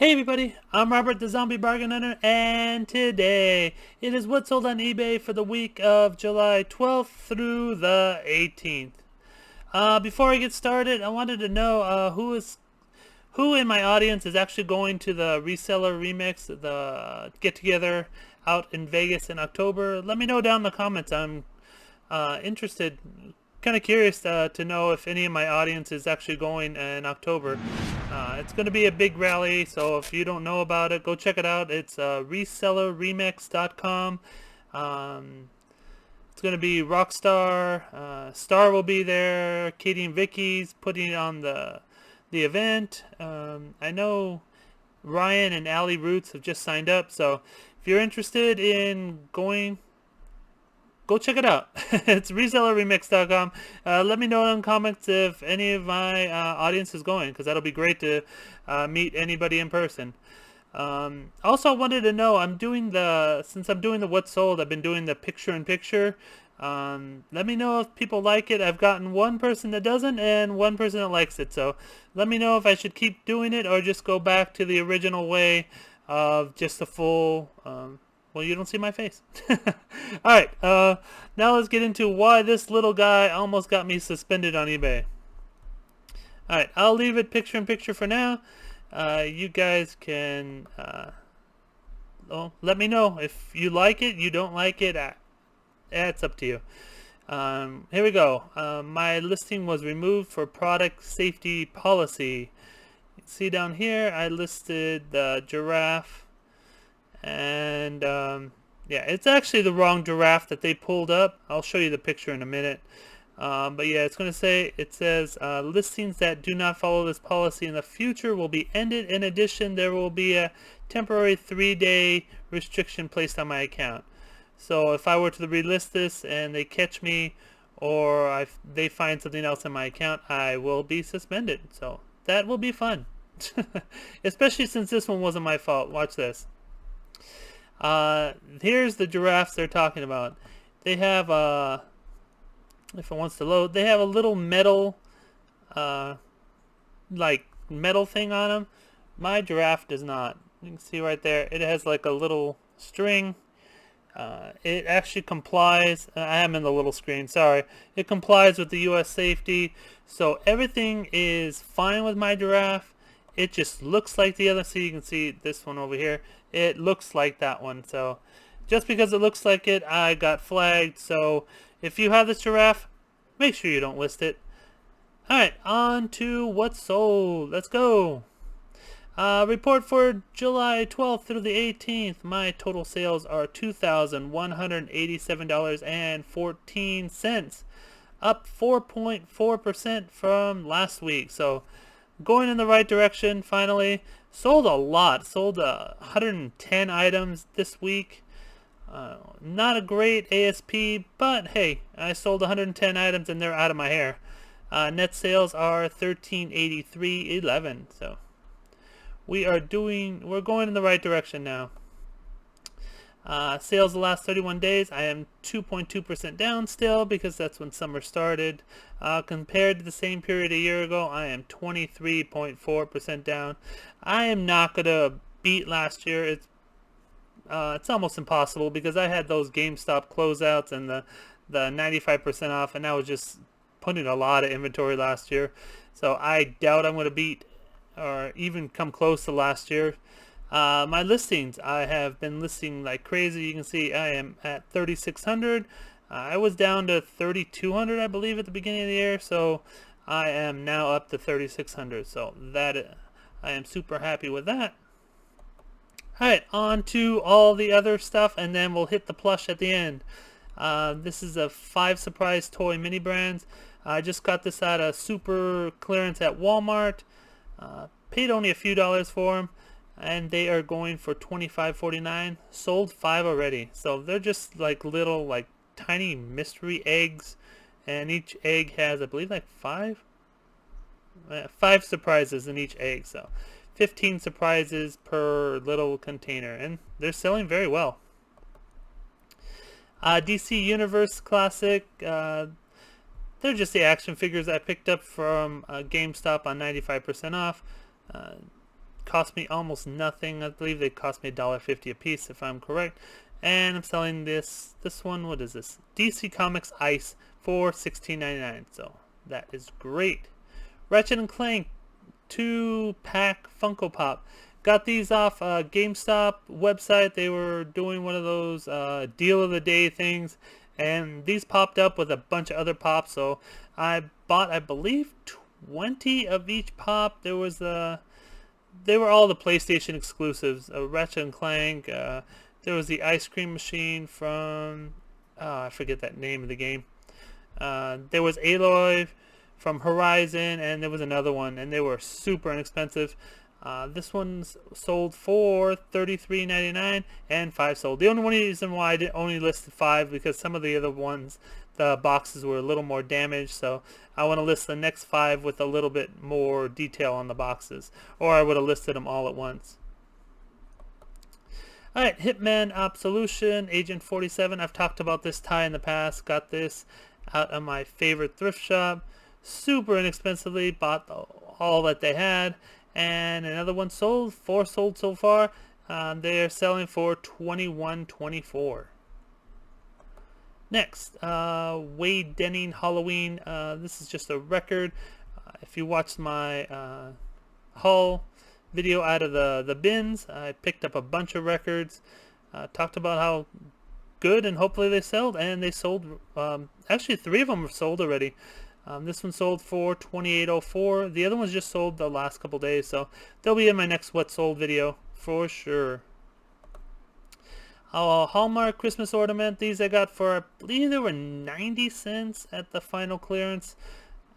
Hey everybody, I'm Robert the Zombie Bargain Hunter, and today it is what sold on eBay for the week of July 12th through the 18th. Before I get started, I wanted to know who in my audience is actually going to the Reseller Remix, the get-together out in Vegas in October. Let me know down in the comments. I'm interested, kind of curious to know if any of my audience is actually going in October. It's going to be a big rally, so if you don't know about it, go check it out. It's resellerremix.com. It's going to be Rockstar. Star will be there. Katie and Vicky's putting on the event. I know Ryan and Allie Roots have just signed up, so if you're interested in going, go check it out. It's resellerremix.com. Let me know in the comments if any of my audience is going, because that'll be great to meet anybody in person. Also, I wanted to know, since I'm doing the what sold, I've been doing the picture-in-picture. Let me know if people like it. I've gotten one person that doesn't and one person that likes it. So let me know if I should keep doing it or just go back to the original way of just the full... well, you don't see my face. Alright, now let's get into why this little guy almost got me suspended on eBay. Alright, I'll leave it picture-in-picture for now. You guys can let me know if you like it, you don't like it. It's up to you. Here we go. My listing was removed for product safety policy. You can see down here I listed the giraffe. And yeah, it's actually the wrong giraffe that they pulled up. I'll show you the picture in a minute. But yeah, it says listings that do not follow this policy in the future will be ended. In addition, there will be a temporary 3-day restriction placed on my account. So if I were to relist this and they catch me, or they find something else in my account, I will be suspended. So that will be fun. Especially since this one wasn't my fault. Watch this. Here's the giraffes they're talking about. They have if it wants to load, they have a little metal like metal thing on them. My giraffe does not. You can see right there, it has like a little string. It actually complies. I am in the little screen, sorry. It complies with the US safety, so everything is fine with my giraffe. It just looks like the other. So you can see this one over here, it looks like that one. So just because it looks like it, I got flagged. So if you have this giraffe, make sure you don't list it. Alright, on to what's sold. Let's go. Report for July 12th through the 18th. My total sales are $2,187.14, up 4.4% from last week. So going in the right direction finally. Sold a lot. Sold 110 items this week. Not a great ASP, but hey, I sold 110 items and they're out of my hair. Net sales are $1383.11. So we're going in the right direction now. Sales the last 31 days, I am 2.2% down still, because that's when summer started. Compared to the same period a year ago, I am 23.4% down. I am not going to beat last year. It's almost impossible, because I had those GameStop closeouts and the 95% off, and I was just putting a lot of inventory last year. So I doubt I'm going to beat or even come close to last year. My listings, I have been listing like crazy. You can see I am at 3,600. I was down to 3,200, I believe, at the beginning of the year. So I am now up to 3,600. So that I am super happy with that. Alright, on to all the other stuff, and then we'll hit the plush at the end. This is a 5 surprise toy mini brands. I just got this at a super clearance at Walmart. Paid only a few dollars for them. And they are going for $25.49. Sold 5 already. So they're just like little, like tiny mystery eggs, and each egg has, I believe, like 5 surprises in each egg. So 15 surprises per little container, and they're selling very well. DC Universe Classic. They're just the action figures I picked up from GameStop on 95% off. cost me almost nothing. I believe they cost me $1.50 a piece if I'm correct. And I'm selling this one, what is this? DC Comics Ice for $16.99. So that is great. Ratchet and Clank 2-pack Funko Pop. Got these off GameStop website. They were doing one of those deal of the day things, and these popped up with a bunch of other pops. So I bought, I believe, 20 of each pop. There was they were all the PlayStation exclusives. Ratchet and Clank. There was the ice cream machine from I forget that name of the game. There was Aloy from Horizon, and there was another one, and they were super inexpensive. This one's sold for $33.99, and 5 sold. The only reason why I didn't only list 5 because some of the other ones, the boxes were a little more damaged, so I want to list the next 5 with a little bit more detail on the boxes, or I would have listed them all at once. Alright, Hitman Absolution, Agent 47. I've talked about this tie in the past. Got this out of my favorite thrift shop. Super inexpensively. Bought all that they had. And another one sold. 4 sold so far. They are selling for $21.24. Next, Wade Denning Halloween. This is just a record. If you watched my haul video out of the bins, I picked up a bunch of records. Talked about how good and hopefully they sold, and they sold. Actually, 3 of them were sold already. This one sold for $28.04. The other one's just sold the last couple days, so they'll be in my next what sold video for sure. Hallmark Christmas ornament. These I got for, I believe they were 90 cents at the final clearance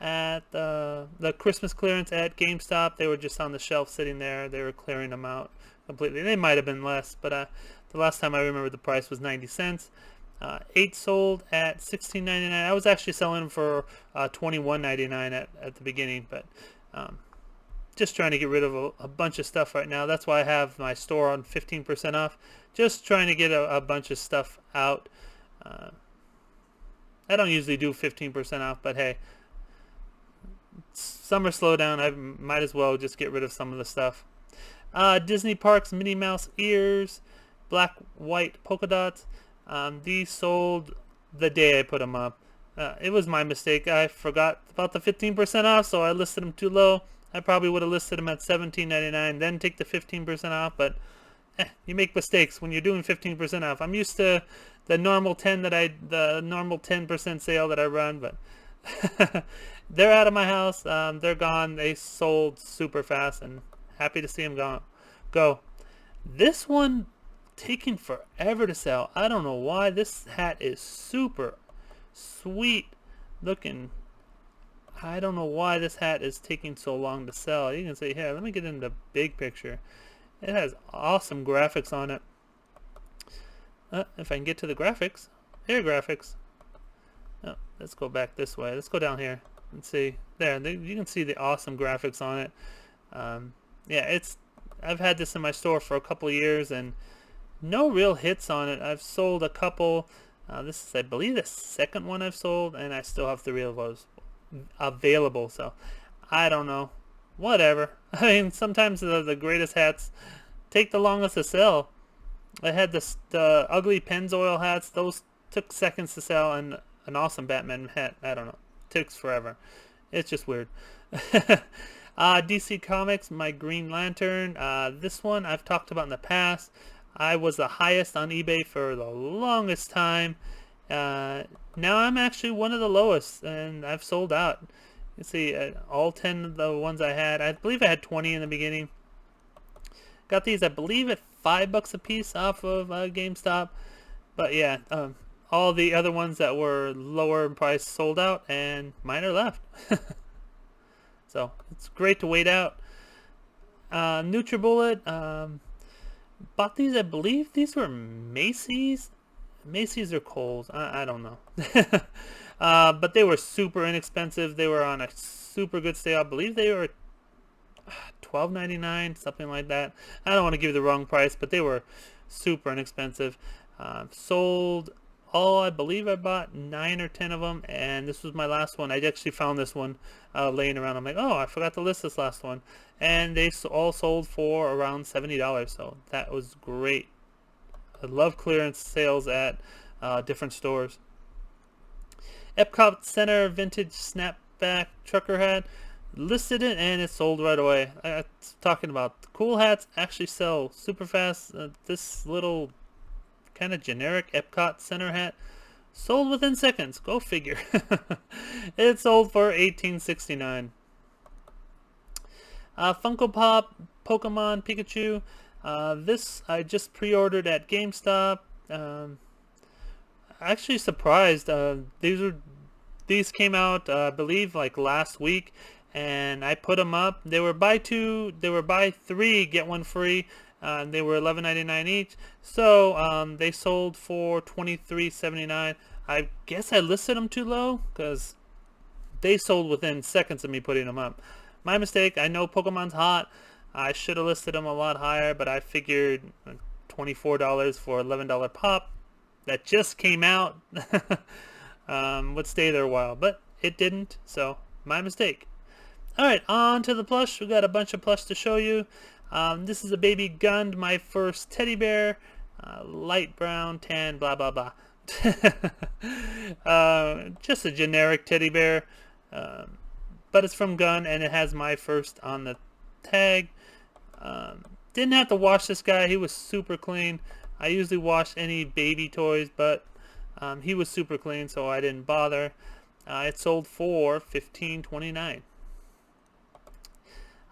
at the Christmas clearance at GameStop. They were just on the shelf sitting there. They were clearing them out completely. They might have been less, but the last time I remember the price was 90 cents. 8 sold at $16.99. I was actually selling them for $21.99 at the beginning, but just trying to get rid of a bunch of stuff right now. That's why I have my store on 15% off. Just trying to get a bunch of stuff out. I don't usually do 15% off, but hey, summer slowdown. I might as well just get rid of some of the stuff. Disney Parks Minnie Mouse ears, black, white polka dots. These sold the day I put them up. It was my mistake. I forgot about the 15% off, so I listed them too low. I probably would have listed them at $17.99, then take the 15% off, but you make mistakes when you're doing 15% off. I'm used to the normal 10% sale that I run, but they're out of my house. They're gone. They sold super fast, and happy to see them go. This one taking forever to sell. I don't know why. This hat is super sweet looking. I don't know why this hat is taking so long to sell. You can see here, let me get into the big picture. It has awesome graphics on it. If I can get to the graphics. Here, graphics. Oh, let's go back this way. Let's go down here and see. There, you can see the awesome graphics on it. Yeah, I've had this in my store for a couple years and no real hits on it. I've sold a couple. This is, I believe, the second one I've sold, and I still have 3 of those available. So I don't know. Whatever. I mean, sometimes the greatest hats take the longest to sell. I had the ugly Pennzoil hats. Those took seconds to sell, and an awesome Batman hat, I don't know, takes forever. It's just weird. DC Comics, my Green Lantern. This one I've talked about in the past. I was the highest on eBay for the longest time. Now I'm actually one of the lowest, and I've sold out. You see, all 10 of the ones I had. I believe I had 20 in the beginning. Got these, I believe, at $5 a piece off of GameStop. But yeah, all the other ones that were lower in price sold out, and mine are left. So it's great to wait out. Nutribullet. Bought these, I believe these were Macy's. Macy's or Kohl's, I don't know. But they were super inexpensive. They were on a super good sale. I believe they were $12.99, something like that. I don't want to give you the wrong price, but they were super inexpensive. Sold all, I believe I bought 9 or 10 of them, and this was my last one. I actually found this one laying around. I'm like, oh, I forgot to list this last one. And they all sold for around $70, so that was great. I love clearance sales at different stores. Epcot Center vintage snapback trucker hat. Listed it and it sold right away. I'm talking about cool hats actually sell super fast. This little kind of generic Epcot Center hat sold within seconds. Go figure. It sold for $18.69. Funko Pop Pokemon Pikachu. This I just pre-ordered at GameStop. Actually surprised. These came out I believe like last week, and I put them up. They were buy 3 get 1 free. They were $11.99 each, so they sold for $23.79. I guess I listed them too low because they sold within seconds of me putting them up. My mistake. I know Pokemon's hot. I should have listed them a lot higher, but I figured $24 for $11 pop that just came out would stay there a while, but it didn't, so my mistake. Alright, on to the plush. We got a bunch of plush to show you. This is a baby Gund, my first teddy bear. Light brown, tan, blah blah blah. Just a generic teddy bear, but it's from Gund and it has my first on the tag. Didn't have to wash this guy. He was super clean. I usually wash any baby toys, but he was super clean, so I didn't bother. It sold for $15.29.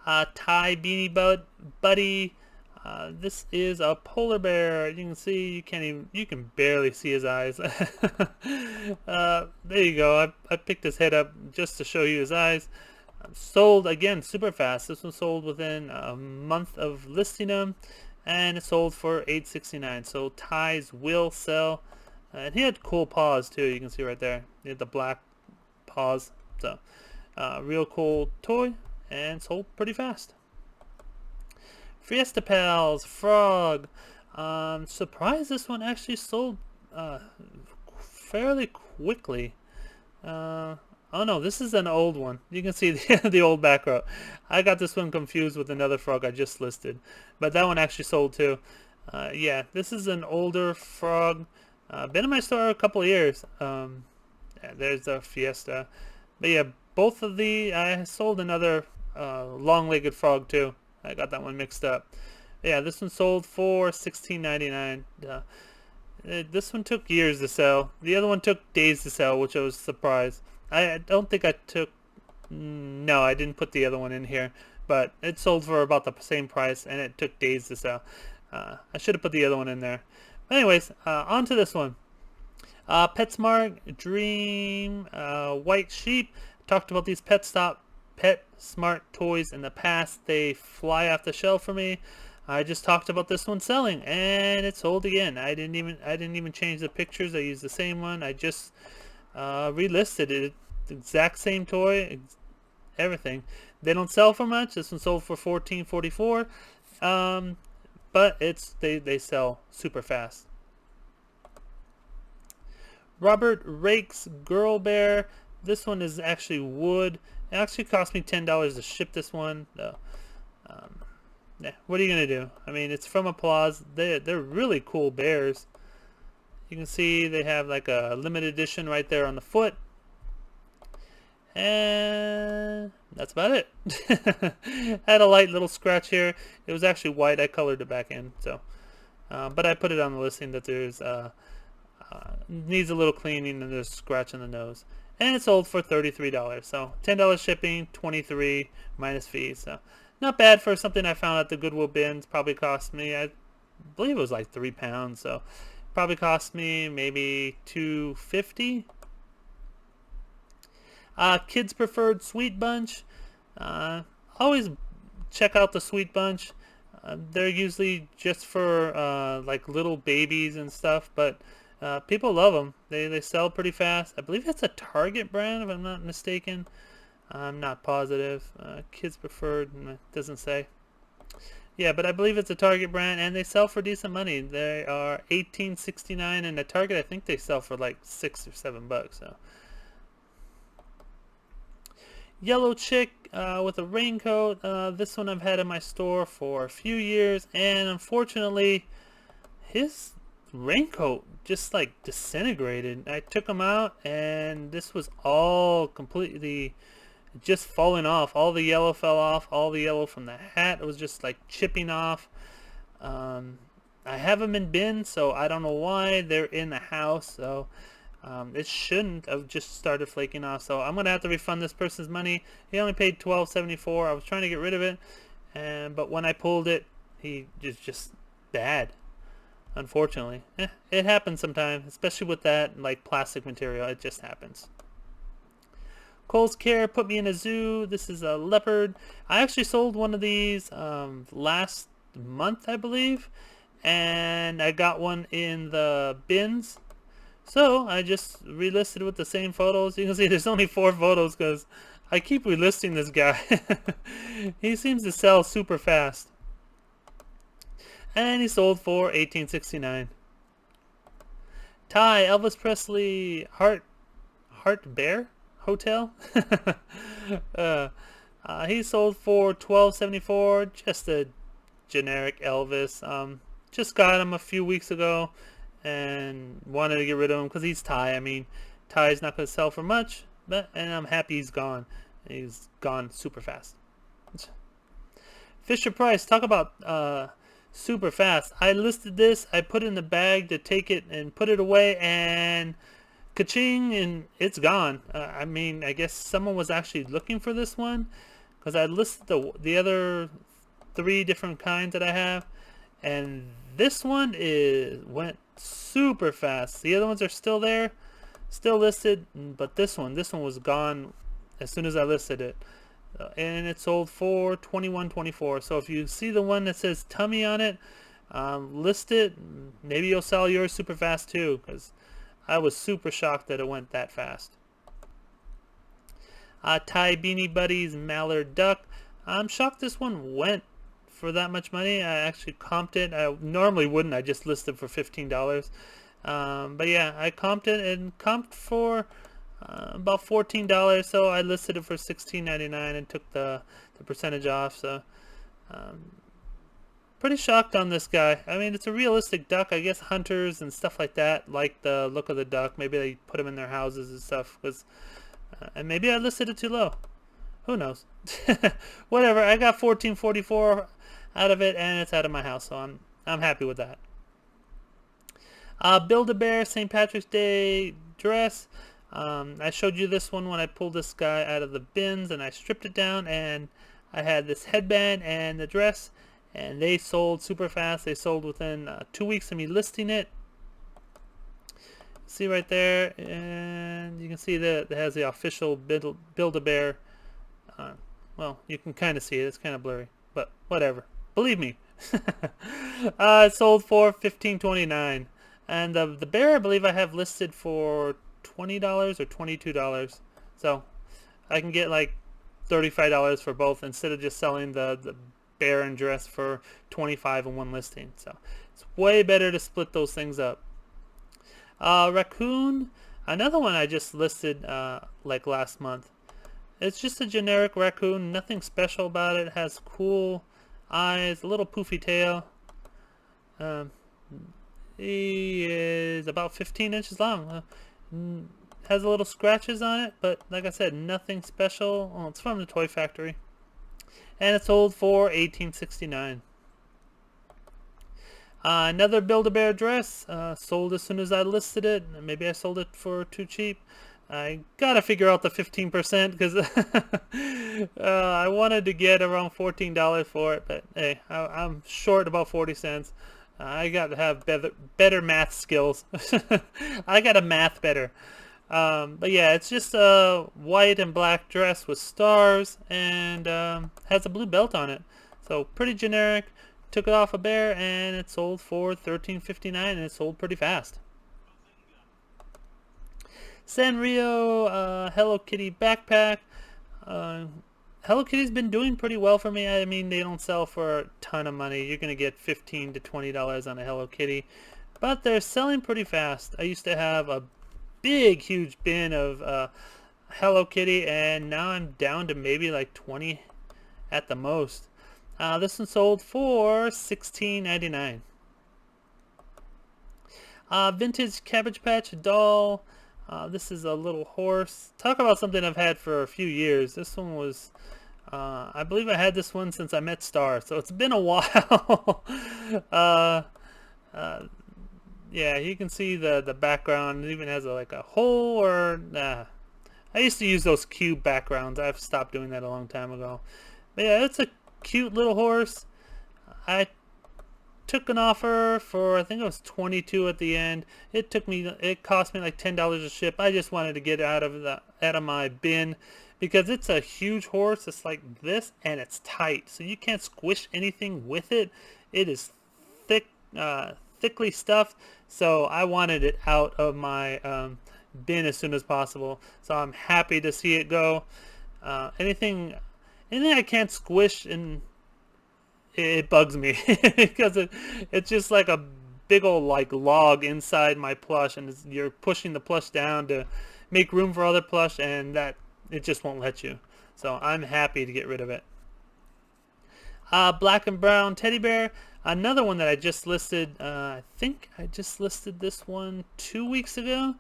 Thai Beanie Buddy. This is a polar bear. You can see, you can barely see his eyes. There you go. I picked his head up just to show you his eyes. Sold again super fast. This one sold within a month of listing him, and it sold for $8.69. So Thais will sell. And he had cool paws too. You can see right there. He had the black paws. So real cool toy, and sold pretty fast. Fiesta Pals Frog. Surprised this one actually sold fairly quickly. Oh no, this is an old one. You can see the old back row. I got this one confused with another frog I just listed, but that one actually sold too. Yeah, this is an older frog. Been in my store a couple of years. Yeah, there's the Fiesta. But yeah, both of I sold another long-legged frog too. I got that one mixed up. Yeah, this one sold for $16.99. This one took years to sell. The other one took days to sell, which I was surprised. I don't think I took... No, I didn't put the other one in here. But it sold for about the same price, and it took days to sell. I should have put the other one in there. Anyways, on to this one. PetSmart Dream White Sheep. Talked about these PetSmart toys in the past. They fly off the shelf for me. I just talked about this one selling, and it sold again. I didn't even change the pictures. I used the same one. I just relisted it. Exact same toy, everything. They don't sell for much. This one sold for $14.44. But they sell super fast. Robert Rake's Girl Bear. This one is actually wood. It actually cost me $10 to ship this one. Yeah, what are you gonna do? I mean, it's from Applause. They're really cool bears. You can see they have like a limited edition right there on the foot. And that's about it. Had a light little scratch here. It was actually white. I colored it back in. So, but I put it on the listing that there's needs a little cleaning and there's a scratch on the nose. And it sold for $33. So $10 shipping, $23 minus fees. So not bad for something I found at the Goodwill bins. Probably cost me, I believe it was like £3. So probably cost me maybe $2.50. Kids Preferred Sweet Bunch. Always check out the Sweet Bunch. They're usually just for like little babies and stuff, but people love them. They sell pretty fast. I believe it's a Target brand, if I'm not mistaken. I'm not positive. Kids Preferred, doesn't say. Yeah, but I believe it's a Target brand, and they sell for decent money. They are $18.69, and at Target, I think they sell for like $6 or $7. So, yellow chick with a raincoat. This one I've had in my store for a few years, and unfortunately, his raincoat just like disintegrated. I took him out, and this was all completely just falling off. All the yellow fell off. All the yellow from the hat was just like chipping off. I have them in bins, so I don't know why they're in the house. So it shouldn't have just started flaking off. So I'm gonna have to refund this person's money. He only paid $12.74. I was trying to get rid of it, but when I pulled it, he just bad. Unfortunately, it happens sometimes, especially with that like plastic material. It just happens. Kohl's Care put me in a zoo. This is a leopard. I actually sold one of these last month, I believe, and I got one in the bins. So I just relisted with the same photos. You can see there's only 4 photos because I keep relisting this guy. He seems to sell super fast. And he sold for $18.69. Ty, Elvis Presley Heart Bear Hotel. He sold for $12.74. Just a generic Elvis. Just got him a few weeks ago and wanted to get rid of him because he's Ty. I mean, Ty's not going to sell for much, and I'm happy he's gone. He's gone super fast. Fisher Price, talk about super fast. I listed this. I put it in the bag to take it and put it away, and ka-ching, and it's gone. I mean, I guess someone was actually looking for this one because I listed the other 3 different kinds that I have, and this one went super fast. The other ones are still there, still listed, but this one was gone as soon as I listed it. And it sold for $21.24. So if you see the one that says tummy on it, list it. Maybe you'll sell yours super fast too, because I was super shocked that it went that fast. Thai Beanie Buddies Mallard Duck. I'm shocked this one went for that much money. I actually comped it. I normally wouldn't. I just listed for $15. But yeah, I comped it and comped for about $14. So I listed it for $16.99 and took the percentage off. So pretty shocked on this guy. I mean, it's a realistic duck. I guess hunters and stuff like that like the look of the duck. Maybe they put them in their houses and stuff. And maybe I listed it too low. Who knows? Whatever. I got $14.44 out of it, and it's out of my house, so I'm happy with that. Build-A-Bear St. Patrick's Day dress. I showed you this one when I pulled this guy out of the bins, and I stripped it down, and I had this headband and the dress, and they sold super fast. They sold within 2 weeks of me listing it. See right there, and you can see that it has the official Build-A-Bear. Well, you can kind of see it. It's kind of blurry, but whatever. Believe me. It sold for $15.29, and the bear I believe I have listed for $20 or $22. So I can get like $35 for both instead of just selling the bear and dress for $25 in one listing. So it's way better to split those things up. Raccoon, another one I just listed like last month. It's just a generic raccoon, nothing special about it. It has cool eyes, a little poofy tail. He is about 15 inches long. Has a little scratches on it, but like I said, nothing special. Oh, it's from the toy factory. And it sold for $18.69. Another Build-A-Bear dress, sold as soon as I listed it. Maybe I sold it for too cheap. I gotta figure out the 15% because I wanted to get around $14 for it, but hey, I'm short about 40 cents. I got to have better math skills. I got to math better. But yeah, it's just a white and black dress with stars and has a blue belt on it. So pretty generic. Took it off a bear and it sold for $13.59 and it sold pretty fast. Sanrio Hello Kitty backpack. Hello Kitty's been doing pretty well for me. I mean, they don't sell for a ton of money. You're going to get $15 to $20 on a Hello Kitty, but they're selling pretty fast. I used to have a big, huge bin of Hello Kitty, and now I'm down to maybe like 20 at the most. This one sold for $16.99. Vintage Cabbage Patch doll. This is a little horse. Talk about something I've had for a few years. This one was, I believe I had this one since I met Star, so it's been a while. Yeah, you can see the background. It even has like a hole or I used to use those cube backgrounds. I've stopped doing that a long time ago. But yeah, it's a cute little horse. I took an offer for, I think it was 22 at the end. It cost me like $10 a ship. I just wanted to get out of my bin because it's a huge horse. It's like this and it's tight, so you can't squish anything with it. It is thick, thickly stuffed, so I wanted it out of my bin as soon as possible. So I'm happy to see it go. Anything I can't squish, and it bugs me because it's just like a big old like log inside my plush, and you're pushing the plush down to make room for other plush, and that it just won't let you. So I'm happy to get rid of it. Black and brown teddy bear, another one that I just listed. I think I just listed this one 2 weeks ago.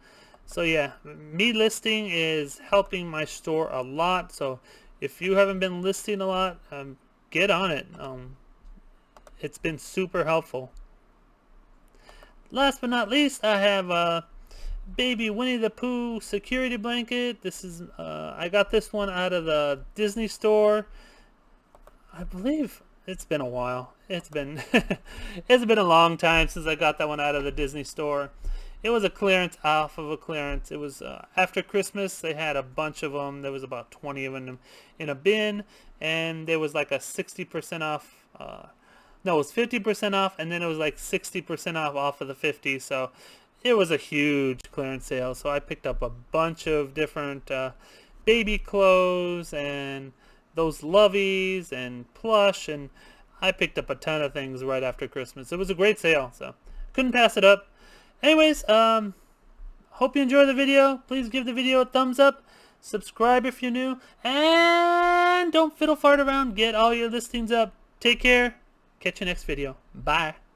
So yeah, me listing is helping my store a lot. So if you haven't been listing a lot, get on it. It's been super helpful. Last but not least, I have a baby Winnie the Pooh security blanket. This is I got this one out of the Disney store. I believe it's been a while. It's been it's been a long time since I got that one out of the Disney store. It was a clearance off of a clearance. It was after Christmas. They had a bunch of them. There was about 20 of them in a bin, and there was like a 60% off. No, it was 50% off, and then it was like 60% off of the 50. So it was a huge clearance sale. So I picked up a bunch of different baby clothes and those loveys and plush, and I picked up a ton of things right after Christmas. It was a great sale, so couldn't pass it up. Anyways, hope you enjoy the video. Please give the video a thumbs up. Subscribe if you're new. And don't fiddle fart around. Get all your listings up. Take care. Catch you next video. Bye.